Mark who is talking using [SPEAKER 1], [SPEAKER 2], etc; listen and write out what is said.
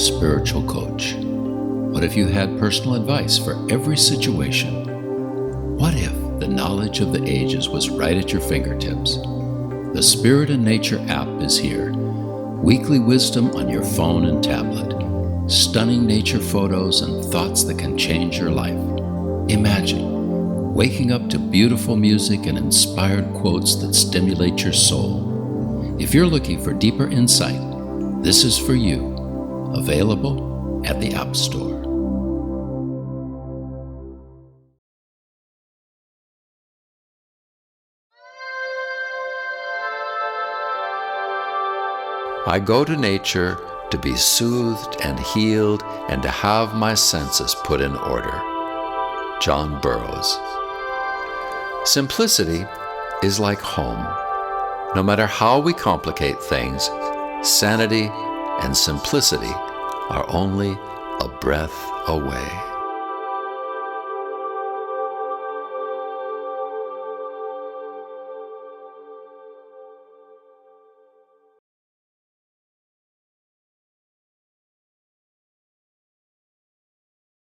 [SPEAKER 1] spiritual coach? What if you had personal advice for every situation? What if the knowledge of the ages was right at your fingertips? The Spirit and Nature app is here. Weekly wisdom on your phone and tablet. Stunning nature photos and thoughts that can change your life. Imagine waking up to beautiful music and inspired quotes that stimulate your soul. If you're looking for deeper insight, this is for you. Available at the App Store. I go to nature to be soothed and healed and to have my senses put in order. John Burroughs. Simplicity is like home. No matter how we complicate things, sanity and simplicity are only a breath away.